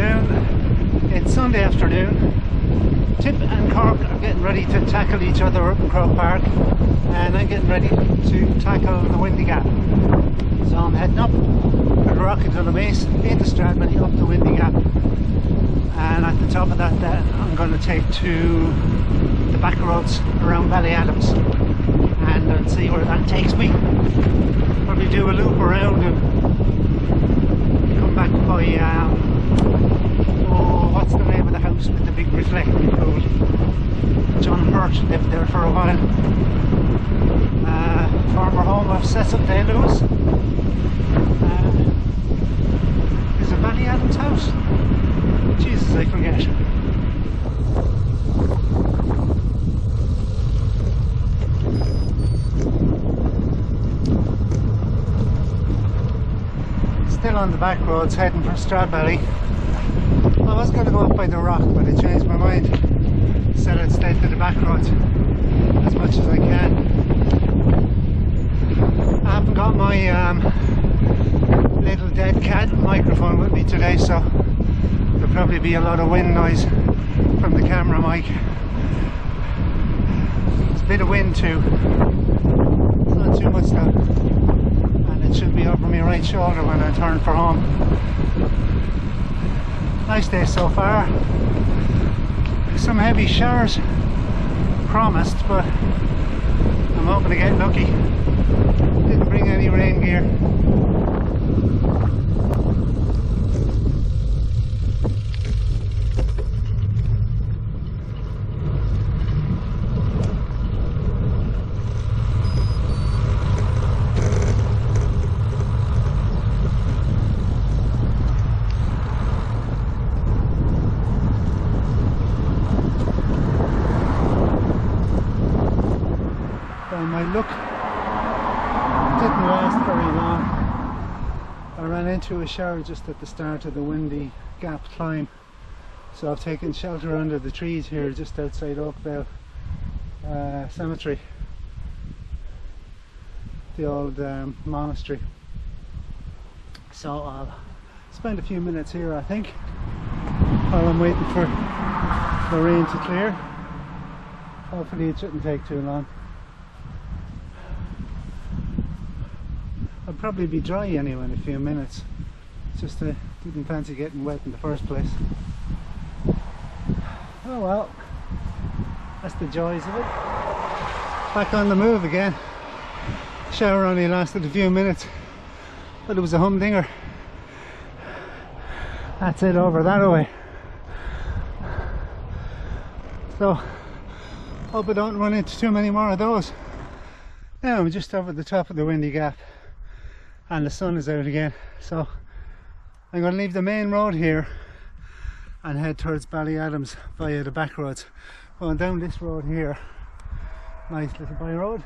afternoon. It's Sunday afternoon. Tip and Cork are getting ready to tackle each other up in Croke Park, and I'm getting ready to tackle the Windy Gap. So I'm heading up the Rocket to the base, into Stradbally, up the Windy Gap, and at the top of that I'm going to take to the back roads around Ballyadams and I'll see where that takes me. Probably do a loop around and come back by what's the name of the house with the big reflecting pool? John Hurt lived there for a while. Former home of Cecil Day Lewis. Is it Ballyadams house? Jesus, I forget. Still on the back roads heading for Stradbally. I was going to go up by the rock, but I changed my mind. Said I'd stay to the back roads as much as I can. I haven't got my little dead cat microphone with me today, so there'll probably be a lot of wind noise from the camera mic. It's a bit of wind too, not too much though, and it should be over my right shoulder when I turn for home. Nice day so far. Some heavy showers promised, but I'm hoping to get lucky. Didn't bring any rain gear. My luck didn't last very long. I ran into a shower just at the start of the Windy Gap climb, so I've taken shelter under the trees here just outside Oakvale Cemetery, the old monastery. So I'll spend a few minutes here, I think, while I'm waiting for the rain to clear. Hopefully it shouldn't take too long. I'll probably be dry anyway in a few minutes. Just didn't fancy getting wet in the first place. Oh well, that's the joys of it. Back on the move again. Shower only lasted a few minutes, but it was a humdinger. That's it, over that way. So hope I don't run into too many more of those. Now I'm just over the top of the Windy Gap and the sun is out again, so I'm going to leave the main road here and head towards Ballyadams via the back roads. Going down this road here, nice little by road,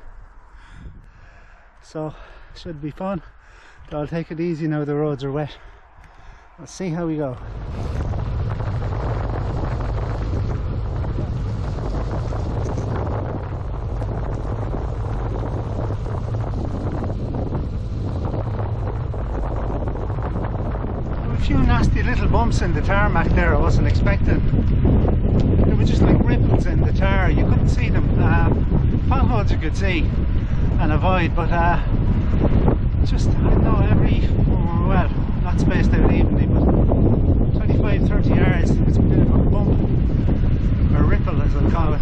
so should be fun. But I'll take it easy now the roads are wet. Let's see how we go. A few nasty little bumps in the tarmac there I wasn't expecting. They were just like ripples in the tar. You couldn't see them. Potholes you could see and avoid, but just, I don't know, every, well, not spaced out evenly, but 25-30 yards there was a bit of a bump, or ripple as I'll call it.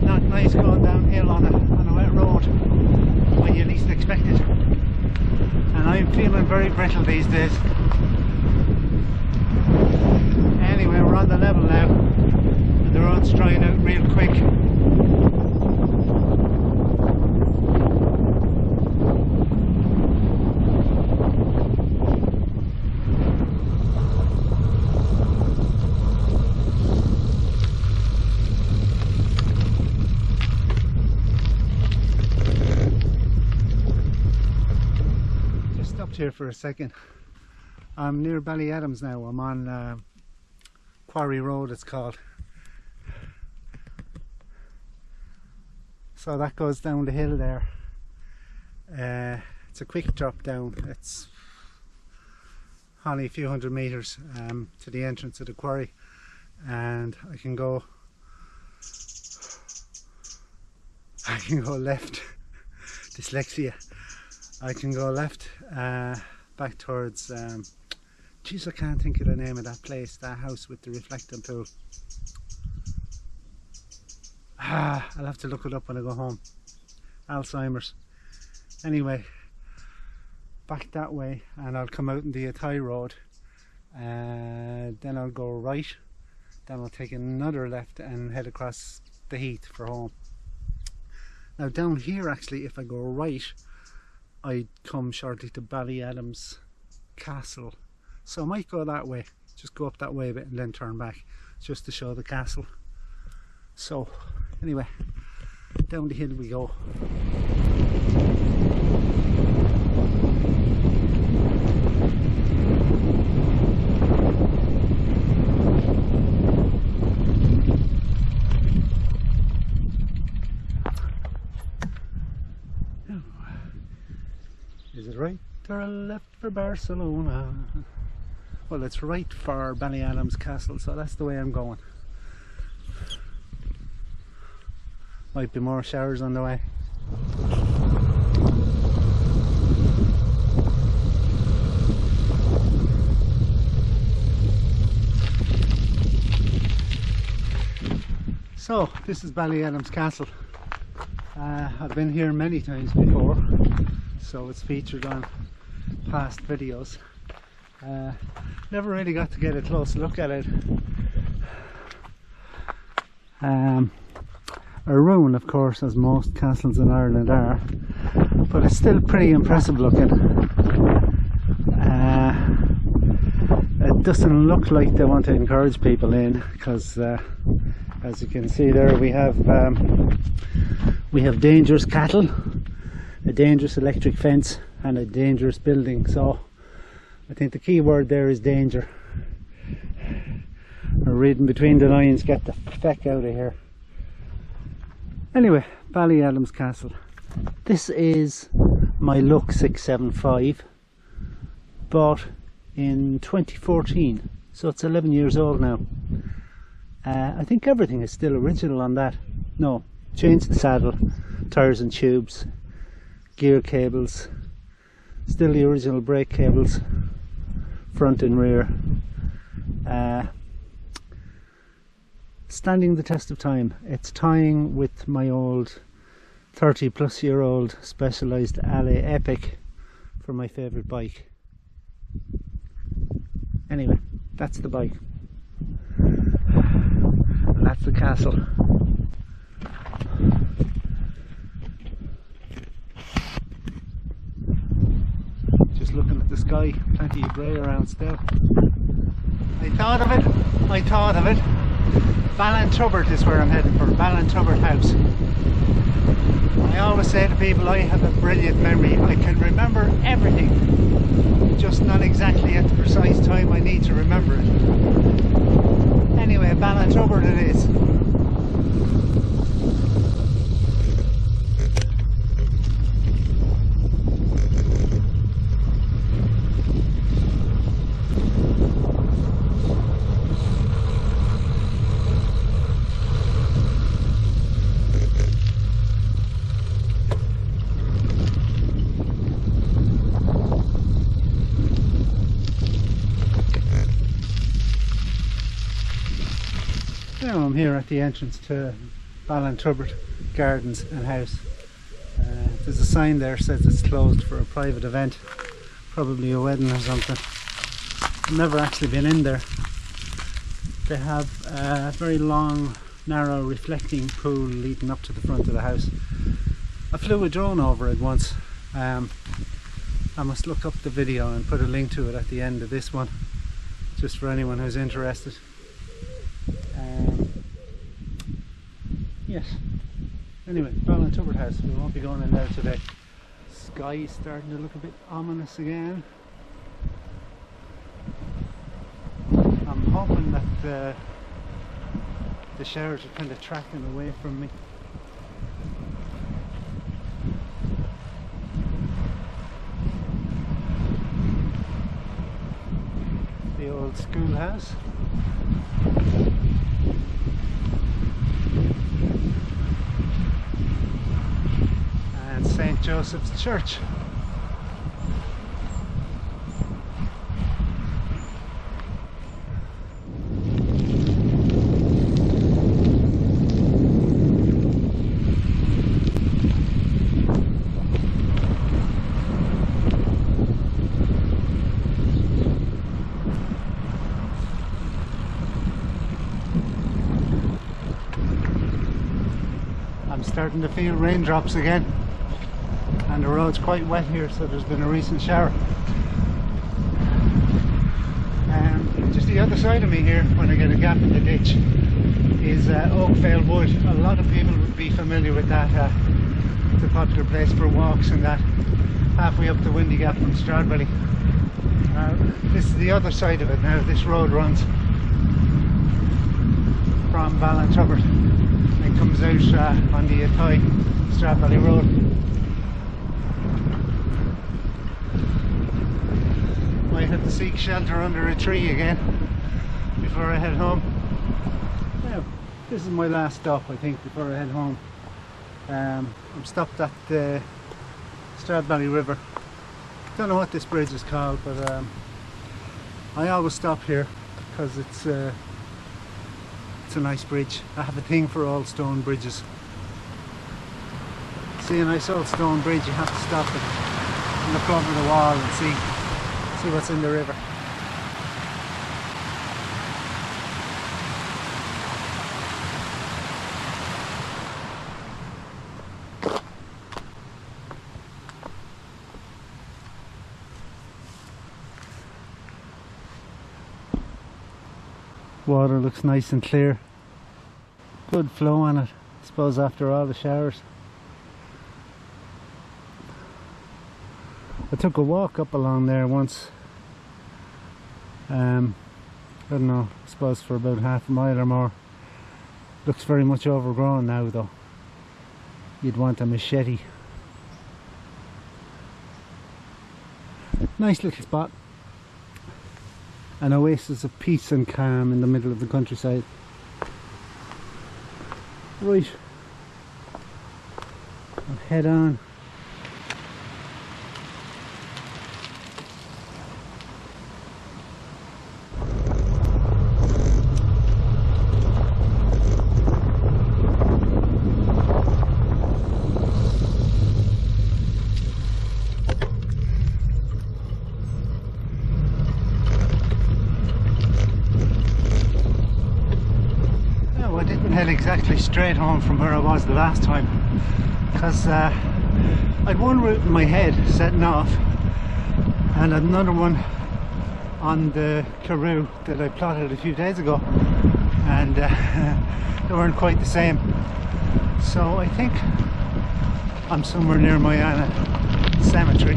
Not nice going downhill on a wet road when you least expect it. And I'm feeling very brittle these days. Anyway, we're on the level now and the road's drying out real quick. Here for a second. I'm near Ballyadams now. I'm on Quarry Road it's called. So that goes down the hill there. It's a quick drop down. It's only a few hundred metres to the entrance of the quarry, and I can go left. Dyslexia. I can go left back towards geez, I can't think of the name of that place, that house with the reflecting pool. I'll have to look it up when I go home. Alzheimer's. Anyway, back that way, and I'll come out in the Athy Road, then I'll go right, then I'll take another left and head across the heath for home. Now down here, actually, if I go right, I come shortly to Ballyadams Castle, so I might go that way, just go up that way a bit and then turn back just to show the castle. So anyway, down the hill we go. Is it right or left for Barcelona? Well, it's right for Ballyadams Castle, so that's the way I'm going. Might be more showers on the way. So this is Ballyadams Castle. I've been here many times before, so it's featured on past videos. Never really got to get a close look at it. A ruin, of course, as most castles in Ireland are, but it's still pretty impressive looking. It doesn't look like they want to encourage people in, because as you can see there, we have dangerous cattle, a dangerous electric fence, and a dangerous building. So I think the key word there is danger. We're reading between the lines, get the feck out of here. Anyway, Ballyadams Castle. This is my Look 675, bought in 2014, so it's 11 years old now. I think everything is still original on that. No, changed the saddle, tyres and tubes, gear cables, still the original brake cables, front and rear. Standing the test of time. It's tying with my old 30-plus-year-old Specialized Alley Epic for my favourite bike. Anyway, that's the bike. And that's the castle. Just looking at the sky, plenty of grey around still. I thought of it. Ballintubbert is where I'm heading for, Ballintubbert House. I always say to people, I have a brilliant memory. I can remember everything, just not exactly at the precise time I need to remember it. Anyway, Ballintubbert it is. Now I'm here at the entrance to Ballintubbert Gardens and House. There's a sign there that says it's closed for a private event, probably a wedding or something. I've never actually been in there. They have a very long, narrow, reflecting pool leading up to the front of the house. I flew a drone over it once. I must look up the video and put a link to it at the end of this one, just for anyone who's interested. Yes. Anyway, Ballintubbert House. We won't be going in there today. Sky is starting to look a bit ominous again. I'm hoping that the showers are kind of tracking away from me. the old schoolhouse. And St. Joseph's Church. I'm starting to feel raindrops again, and the road's quite wet here, so there's been a recent shower. Just the other side of me here, when I get a gap in the ditch, is Oakvale Wood. A lot of people would be familiar with that. It's a popular place for walks and that, halfway up the Windy Gap from Stradbally. This is the other side of it now. This road runs from Ballyadams and comes out on the Athy Stradbally Road. Might have to seek shelter under a tree again before I head home. Now, this is my last stop, I think, before I head home. I'm stopped at the Stradbally River. Don't know what this bridge is called, but I always stop here because it's a nice bridge. I have a thing for old stone bridges. See a nice old stone bridge, you have to stop it and look over the wall and see what's in the river. Water looks nice and clear. Good flow on it, I suppose, after all the showers. I took a walk up along there once. I don't know, I suppose for about half a mile or more. Looks very much overgrown now though. You'd want a machete. Nice little spot. An oasis of peace and calm in the middle of the countryside. Right, I'll head on. Head exactly straight home from where I was the last time, because I'd one route in my head setting off and another one on the Karoo that I plotted a few days ago, and they weren't quite the same. So I think I'm somewhere near Moyana Cemetery.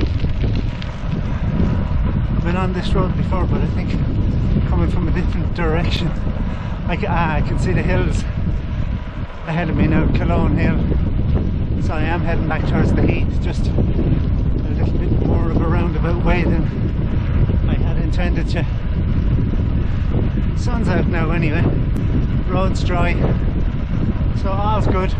I've been on this road before, but I think coming from a different direction. I can see the hills ahead of me now, Cologne Hill. So I am heading back towards the Heath, just a little bit more of a roundabout way than I had intended to. Sun's out now anyway, road's dry, so all's good.